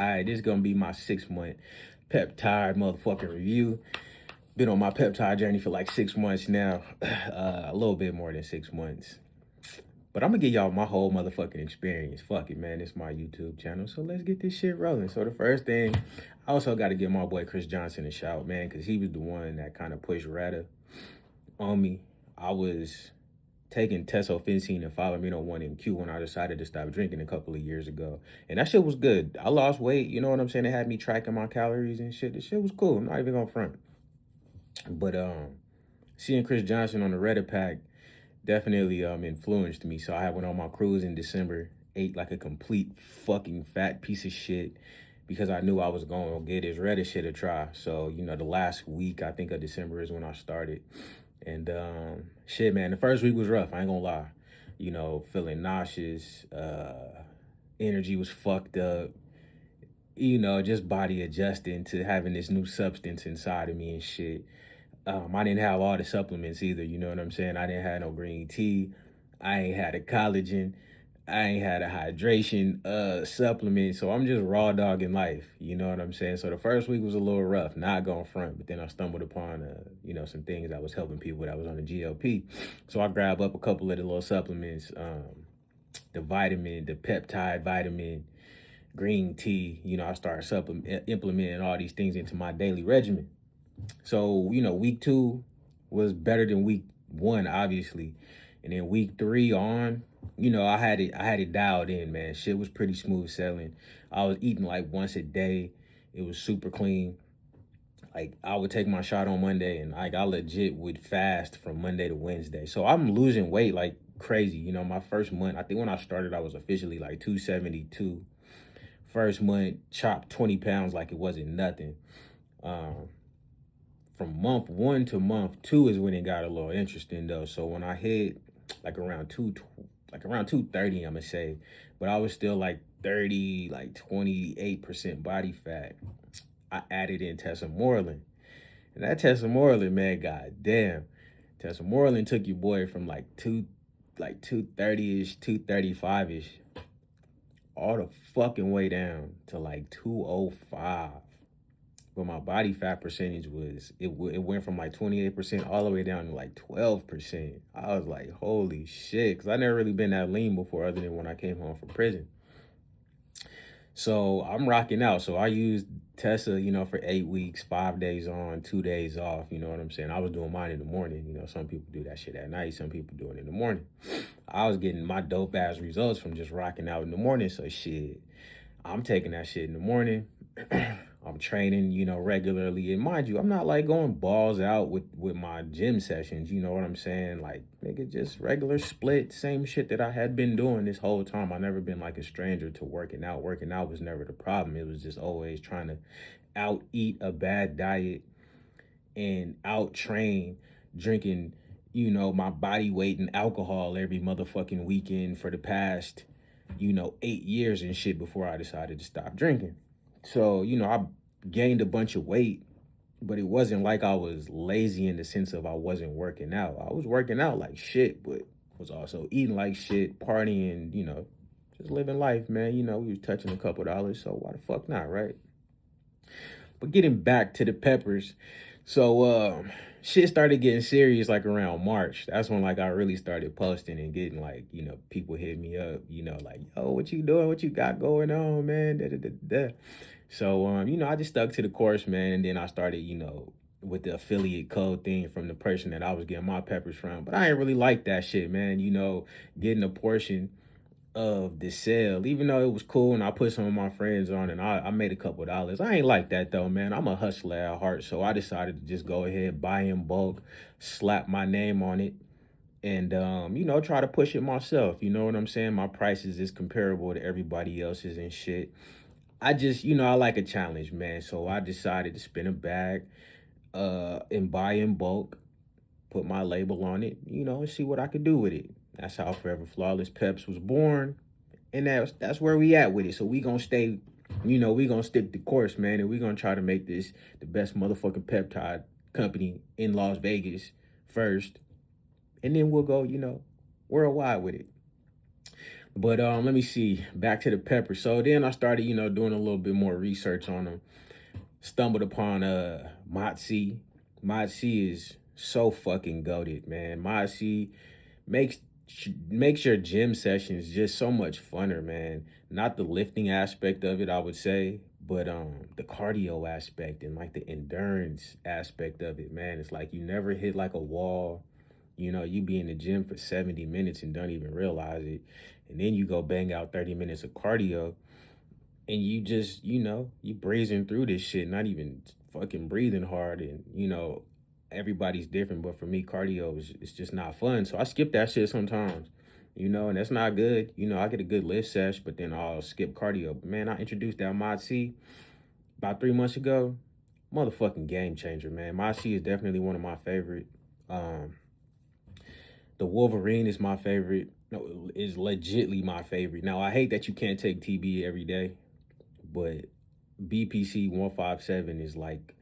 Alright, this is gonna be my 6-month peptide motherfucking review. Been on my peptide journey for like 6 months now, a little bit more than 6 months. But I'm gonna give y'all my whole motherfucking experience. Fuck it, man. It's my YouTube channel, so let's get this shit rolling. So the first thing, I also got to give my boy Chris Johnson a shout, man, because he was the one that kind of pushed Reta on me. I was taking tesofensine and following 1 when I decided to stop drinking a couple of years ago. And that shit was good. I lost weight, you know what I'm saying? It had me tracking my calories and shit. The shit was cool. I'm not even gonna front. But seeing Chris Johnson on the Reta pack definitely influenced me. So I went on my cruise in December, ate like a complete fucking fat piece of shit because I knew I was going to get his Reta shit a try. So, the last week, I think of December is when I started. And shit, man, the first week was rough. I ain't gonna lie. Feeling nauseous, energy was fucked up, just body adjusting to having this new substance inside of me and shit. I didn't have all the supplements either, you know what I'm saying? I didn't have no green tea. I ain't had a collagen. I ain't had a hydration supplement. So I'm just raw dogging life, you know what I'm saying? So the first week was a little rough, not going front, but then I stumbled upon, some things that was helping people that was on the GLP. So I grabbed up a couple of the little supplements, the peptide vitamin, green tea. I started implementing all these things into my daily regimen. So, week 2 was better than week 1, obviously. And then week 3 on, I had it dialed in, man. Shit was pretty smooth sailing. I was eating like once a day. It was super clean. Like, I would take my shot on Monday, and I legit would fast from Monday to Wednesday. So I'm losing weight like crazy. My first month, I think when I started, I was officially like 272. First month, chopped 20 pounds like it wasn't nothing. From month 1 to month 2 is when it got a little interesting though. So when I hit like around 230, I'm gonna say, but I was still like 28% body fat. I added in tesamorelin, and that tesamorelin, man, goddamn, tesamorelin took your boy from like 230ish, 235ish, all the fucking way down to like 205. But my body fat percentage it went from like 28% all the way down to like 12%. I was like, holy shit, because I never really been that lean before other than when I came home from prison. So I'm rocking out. So I used Tessa, for 8 weeks, 5 days on, 2 days off. You know what I'm saying? I was doing mine in the morning. Some people do that shit at night. Some people do it in the morning. I was getting my dope ass results from just rocking out in the morning. So shit, I'm taking that shit in the morning. I'm training, regularly. And mind you, I'm not like going balls out with my gym sessions. You know what I'm saying? Like, nigga, just regular split, same shit that I had been doing this whole time. I never been like a stranger to working out. Working out was never the problem. It was just always trying to out eat a bad diet and out train, drinking, my body weight in alcohol every motherfucking weekend for the past, 8 years and shit before I decided to stop drinking. So, I gained a bunch of weight, but it wasn't like I was lazy in the sense of I wasn't working out. I was working out like shit, but was also eating like shit, partying, just living life, man. We was touching a couple dollars, so why the fuck not, right? But getting back to the peppers, so shit started getting serious like around March. That's when like I really started posting and getting like, people hit me up, like, yo, what you doing? What you got going on, man? Da, da, da, da. So I just stuck to the course, man, and then I started, with the affiliate code thing from the person that I was getting my peppers from. But I ain't really like that shit, man. Getting a portion of the sale, even though it was cool and I put some of my friends on and I made a couple dollars. I ain't like that though, man. I'm a hustler at heart, so I decided to just go ahead, buy in bulk, slap my name on it, and try to push it myself. You know what I'm saying? My prices is comparable to everybody else's and shit. I just, I like a challenge, man. So I decided to spin a bag and buy in bulk, put my label on it, and see what I could do with it. That's how Forever Flawless Peps was born. And that's where we at with it. So we gonna stay, we gonna stick the course, man. And we gonna try to make this the best motherfucking peptide company in Las Vegas first. And then we'll go, worldwide with it. But let me see. Back to the pepper. So then I started, doing a little bit more research on them. Stumbled upon Motzi. Motzi is so fucking goated, man. Motzi makes makes your gym sessions just so much funner, man. Not the lifting aspect of it, I would say, but the cardio aspect and like the endurance aspect of it, man. It's like you never hit like a wall. You be in the gym for 70 minutes and don't even realize it. And then you go bang out 30 minutes of cardio and you just, you breezing through this shit, not even fucking breathing hard. And, everybody's different. But for me, cardio is it's just not fun. So I skip that shit sometimes, and that's not good. I get a good lift sesh, but then I'll skip cardio. But man, I introduced that Mod C about 3 months ago. Motherfucking game changer, man. Mod C is definitely one of my favorite. Um, the Wolverine is my favorite. No, is legitly my favorite. Now I hate that you can't take TB every day, but BPC 157 is like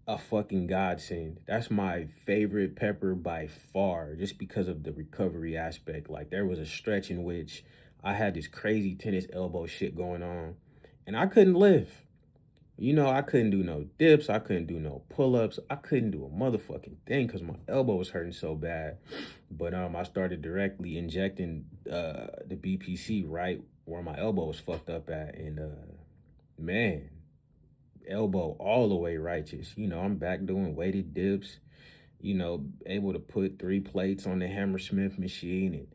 a fucking godsend. That's my favorite pepper by far, just because of the recovery aspect. Like there was a stretch in which I had this crazy tennis elbow shit going on, and I couldn't lift. I couldn't do no dips. I couldn't do no pull-ups. I couldn't do a motherfucking thing because my elbow was hurting so bad. But I started directly injecting the BPC right where my elbow was fucked up at, and man, elbow all the way righteous. I'm back doing weighted dips, able to put 3 plates on the Hammersmith machine and,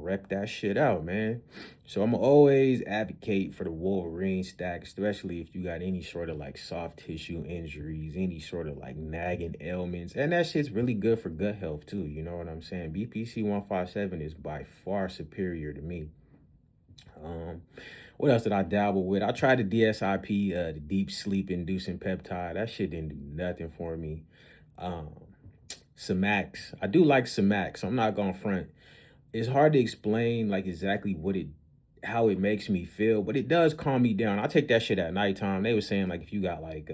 rep that shit out, man. So I'm always advocate for the Wolverine stack, especially if you got any sort of like soft tissue injuries, any sort of like nagging ailments. And that shit's really good for gut health too. You know what I'm saying? BPC 157 is by far superior to me. Um, what else did I dabble with? I tried the DSIP, the deep sleep inducing peptide. That shit didn't do nothing for me. Um, Samax. I do like Samax, so I'm not gonna front. It's hard to explain like exactly how it makes me feel, but it does calm me down. I take that shit at nighttime. They were saying like if you got like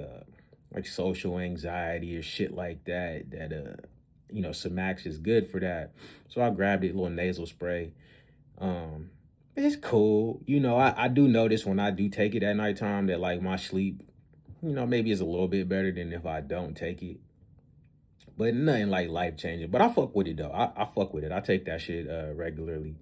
social anxiety or shit like that, Samax is good for that. So I grabbed it, a little nasal spray. Um, it's cool. I do notice when I do take it at nighttime that like my sleep, maybe is a little bit better than if I don't take it. But nothing like life changing. But I fuck with it though. I fuck with it. I take that shit regularly.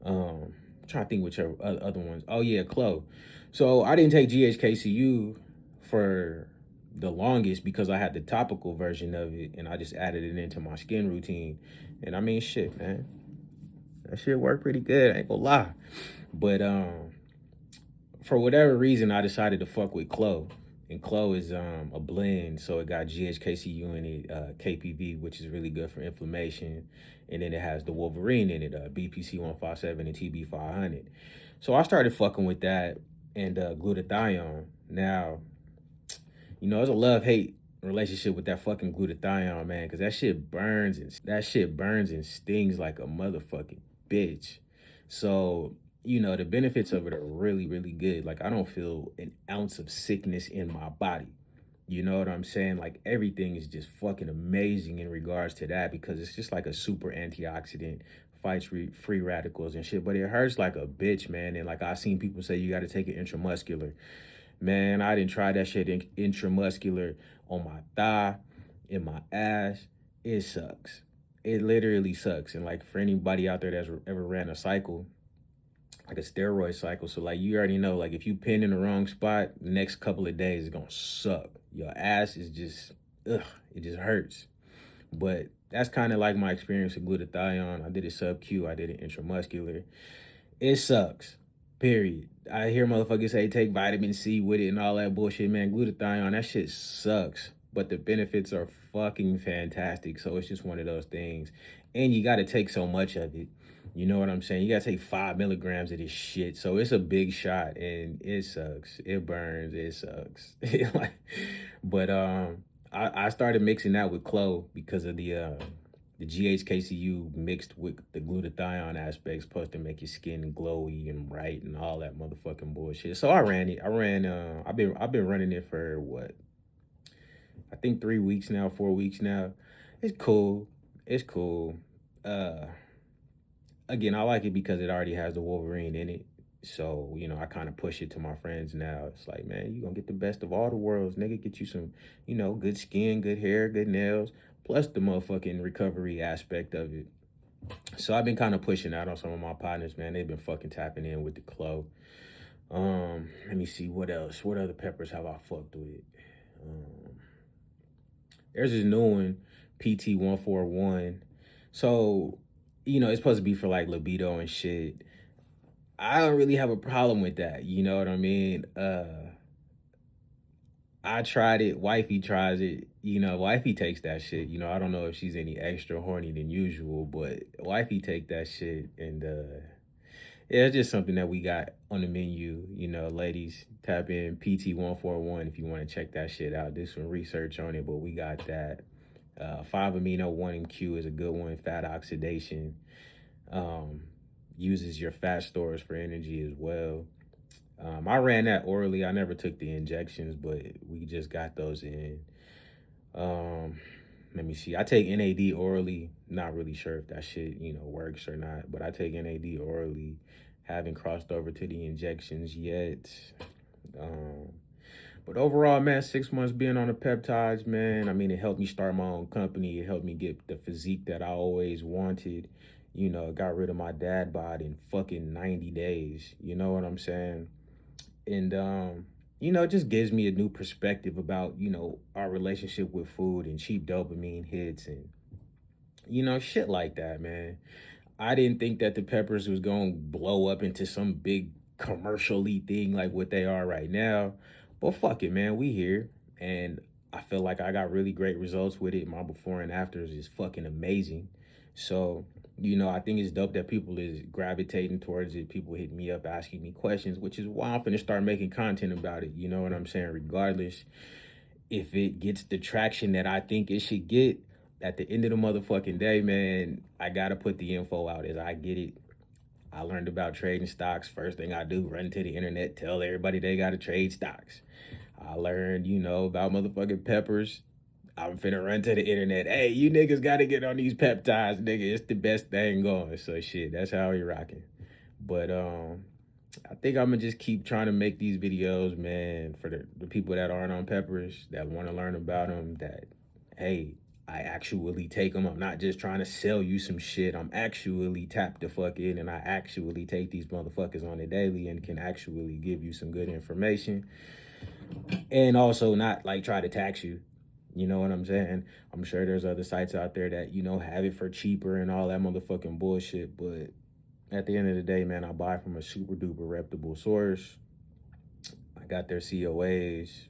I'm trying to think which other ones. Oh yeah, Clo. So I didn't take GHKCU for the longest because I had the topical version of it and I just added it into my skin routine. And I mean shit, man. That shit worked pretty good, I ain't gonna lie. But for whatever reason, I decided to fuck with Clo. And Clo is a blend, so it got GHKCU in it, KPV, which is really good for inflammation. And then it has the Wolverine in it, BPC 157 and TB 500. So I started fucking with that and glutathione. Now, there's a love-hate relationship with that fucking glutathione, man, because that shit burns and stings like a motherfucking bitch. So, the benefits of it are really, really good. Like I don't feel an ounce of sickness in my body. You know what I'm saying? Like everything is just fucking amazing in regards to that because it's just like a super antioxidant, fights free radicals and shit. But it hurts like a bitch, man. And like I seen people say you got to take it intramuscular. Man, I didn't try that shit intramuscular on my thigh, in my ass. It sucks. It literally sucks. And like for anybody out there that's ever ran a cycle, like a steroid cycle, so like you already know, like if you pin in the wrong spot, the next couple of days is gonna suck. Your ass is just, ugh, it just hurts. But that's kind of like my experience with glutathione. I did it sub Q, I did it intramuscular. It sucks. Period. I hear motherfuckers say take vitamin C with it and all that bullshit, man. Glutathione, that shit sucks. But the benefits are fucking fantastic. So it's just one of those things. And you gotta take so much of it. You know what I'm saying? You gotta take 5 milligrams of this shit. So it's a big shot and it sucks. It burns. It sucks. But I started mixing that with Clo because of the GHKCU mixed with the glutathione aspects, plus to make your skin glowy and bright and all that motherfucking bullshit. So I ran it. I've been running it for what? I think 3 weeks now, 4 weeks now. It's cool. It's cool. Uh again, I like it because it already has the Wolverine in it. So, I kind of push it to my friends now. It's like, man, you gonna get the best of all the worlds, nigga. Get you some, good skin, good hair, good nails, plus the motherfucking recovery aspect of it. So I've been kind of pushing out on some of my partners, man. They've been fucking tapping in with the Clo. Let me see what else. What other peppers have I fucked with? Um, there's this new one, PT141. So, it's supposed to be for like libido and shit. I don't really have a problem with that. You know what I mean? I tried it. Wifey tries it. Wifey takes that shit. I don't know if she's any extra horny than usual, but wifey take that shit. And yeah, it's just something that we got on the menu. Ladies, tap in PT141 if you want to check that shit out. Do some research on it, but we got that. 5-amino 1-MQ is a good one. Fat oxidation. Uses your fat stores for energy as well. I ran that orally. I never took the injections, but we just got those in. Um, Let me see. I take NAD orally. Not really sure if that shit, works or not, but I take NAD orally. Haven't crossed over to the injections yet. Um, but overall, man, 6 months being on the peptides, man, I mean, it helped me start my own company. It helped me get the physique that I always wanted. Got rid of my dad bod in fucking 90 days. You know what I'm saying? And it just gives me a new perspective about, our relationship with food and cheap dopamine hits and, shit like that, man. I didn't think that the peppers was going to blow up into some big commercially thing like what they are right now. But fuck it, man. We here. And I feel like I got really great results with it. My before and afters is fucking amazing. So, I think it's dope that people is gravitating towards it. People hitting me up, asking me questions, which is why I'm finna start making content about it. You know what I'm saying? Regardless if it gets the traction that I think it should get, at the end of the motherfucking day, man, I gotta put the info out as I get it. I learned about trading stocks. First thing I do, run to the internet, tell everybody they gotta trade stocks. I learned, about motherfucking peppers. I'm finna run to the internet. Hey, you niggas gotta get on these peptides, nigga. It's the best thing going. So shit, that's how we rocking. But I think I'm gonna just keep trying to make these videos, man, for the people that aren't on peppers, that want to learn about them, that, hey, I actually take them. I'm not just trying to sell you some shit. I'm actually tapped the fuck in and I actually take these motherfuckers on the daily and can actually give you some good information. And also not like try to tax you. You know what I'm saying? I'm sure there's other sites out there that, have it for cheaper and all that motherfucking bullshit. But at the end of the day, man, I buy from a super duper reputable source. I got their COAs.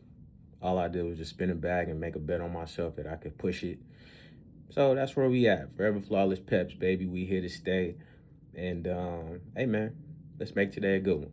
All I did was just spin a bag and make a bet on myself that I could push it. So that's where we at. Forever Flawless Peps, baby. We here to stay. And hey, man, let's make today a good one.